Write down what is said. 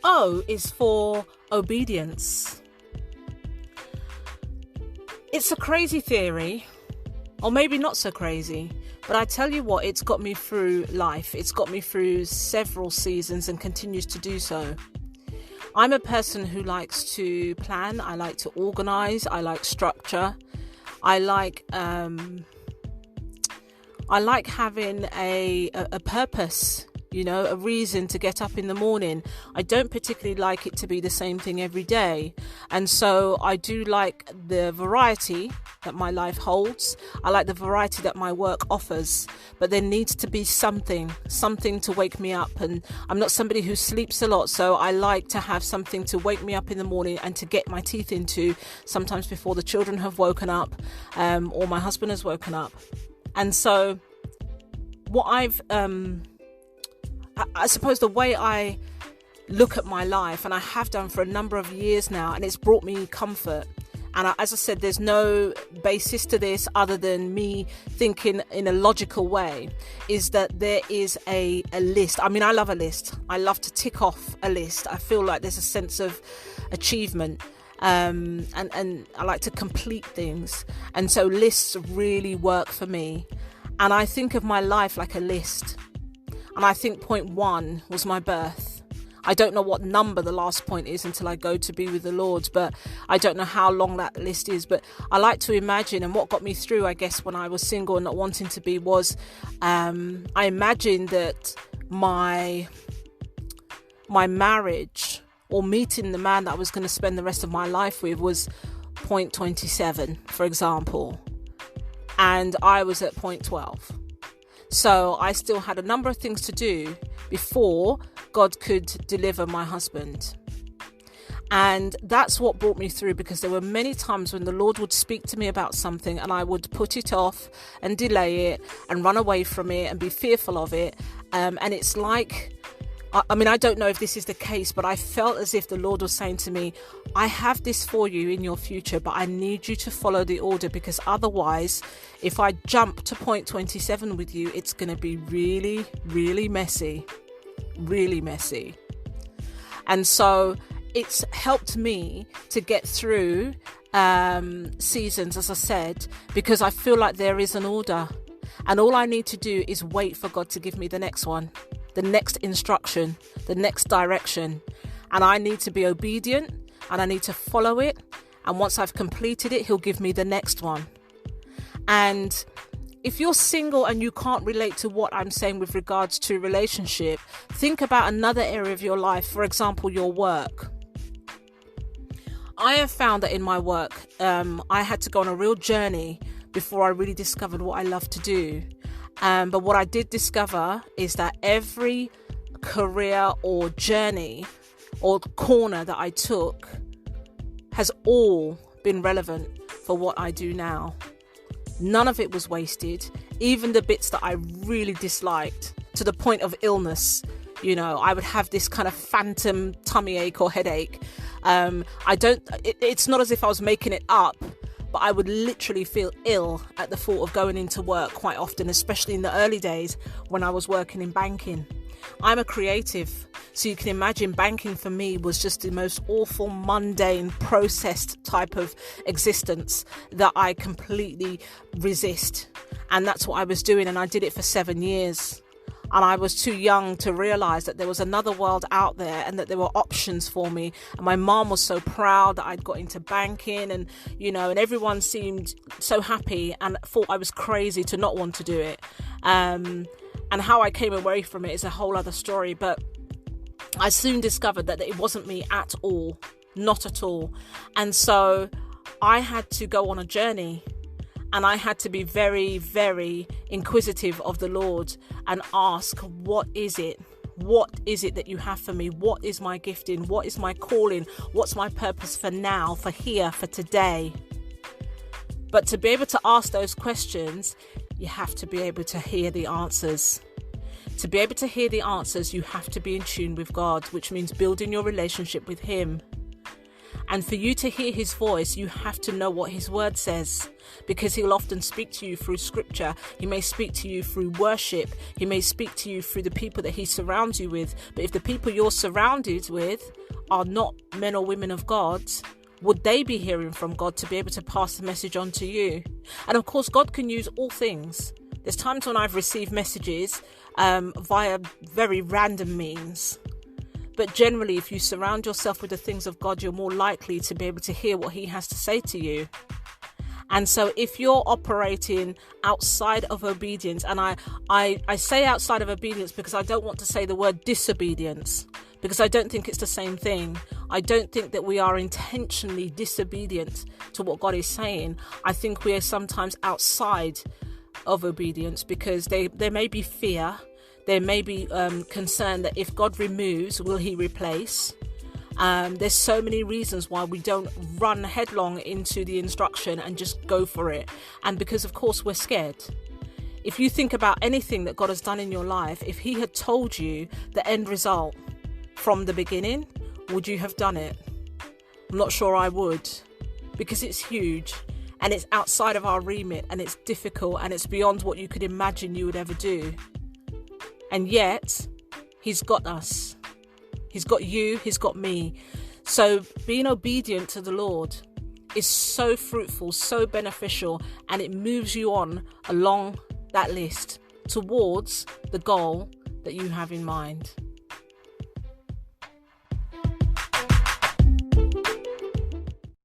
O is for obedience. It's a crazy theory, or maybe not so crazy, but I tell you what, it's got me through life. It's got me through several seasons and continues to do so. I'm a person who likes to plan. I like to organize. I like structure. I like having a purpose, a reason to get up in the morning. I don't particularly like it to be the same thing every day. And so I do like the variety that my life holds. I like the variety that my work offers, but there needs to be something to wake me up. And I'm not somebody who sleeps a lot, so I like to have something to wake me up in the morning and to get my teeth into, sometimes before the children have woken up, or my husband has woken up. And so what I suppose the way I look at my life, and I have done for a number of years now, and it's brought me comfort. And as I said, there's no basis to this other than me thinking in a logical way, is that there is a list. I mean, I love a list. I love to tick off a list. I feel like there's a sense of achievement. And I like to complete things. And so lists really work for me. And I think of my life like a list. And I think point 1 was my birth. I don't know what number the last point is until I go to be with the Lord, but I don't know how long that list is. But I like to imagine, and what got me through, I guess, when I was single and not wanting to be was, I imagined that my marriage, or meeting the man that I was going to spend the rest of my life with, was point 27, for example. And I was at point 12. So I still had a number of things to do before God could deliver my husband. And that's what brought me through, because there were many times when the Lord would speak to me about something and I would put it off and delay it and run away from it and be fearful of it. And it's like, I mean, I don't know if this is the case, but I felt as if the Lord was saying to me, I have this for you in your future, but I need you to follow the order, because otherwise, if I jump to point 27 with you, it's going to be really, really messy. Really messy. And so it's helped me to get through seasons, as I said, because I feel like there is an order. And all I need to do is wait for God to give me the next one, the next instruction, the next direction. And I need to be obedient and I need to follow it. And once I've completed it, He'll give me the next one. And if you're single and you can't relate to what I'm saying with regards to relationship, think about another area of your life. For example, your work. I have found that in my work, I had to go on a real journey before I really discovered what I love to do. But what I did discover is that every career or journey or corner that I took has all been relevant for what I do now. None of it was wasted, even the bits that I really disliked, to the point of illness. I would have this kind of phantom tummy ache or headache. It's not as if I was making it up, but I would literally feel ill at the thought of going into work quite often, especially in the early days when I was working in banking. I'm a creative, so you can imagine banking for me was just the most awful, mundane, processed type of existence that I completely resist. And that's what I was doing, and I did it for 7 years. And I was too young to realise that there was another world out there and that there were options for me. And my mom was so proud that I'd got into banking and everyone seemed so happy and thought I was crazy to not want to do it. And how I came away from it is a whole other story. But I soon discovered that it wasn't me at all, not at all. And so I had to go on a journey. And I had to be very, very inquisitive of the Lord and ask, what is it? What is it that you have for me? What is my gifting? What is my calling? What's my purpose for now, for here, for today? But to be able to ask those questions, you have to be able to hear the answers. To be able to hear the answers, you have to be in tune with God, which means building your relationship with Him. And for you to hear his voice, you have to know what his word says, because he'll often speak to you through scripture. He may speak to you through worship. He may speak to you through the people that he surrounds you with. But if the people you're surrounded with are not men or women of God, would they be hearing from God to be able to pass the message on to you? And of course, God can use all things. There's times when I've received messages via very random means. But generally, if you surround yourself with the things of God, you're more likely to be able to hear what he has to say to you. And so if you're operating outside of obedience, and I say outside of obedience because I don't want to say the word disobedience, because I don't think it's the same thing. I don't think that we are intentionally disobedient to what God is saying. I think we are sometimes outside of obedience because there may be fear. There may be concern that if God removes, will he replace? There's so many reasons why we don't run headlong into the instruction and just go for it. And because, of course, we're scared. If you think about anything that God has done in your life, if he had told you the end result from the beginning, would you have done it? I'm not sure I would, because it's huge and it's outside of our remit and it's difficult and it's beyond what you could imagine you would ever do. And yet, he's got us. He's got you, he's got me. So being obedient to the Lord is so fruitful, so beneficial, and it moves you on along that list towards the goal that you have in mind.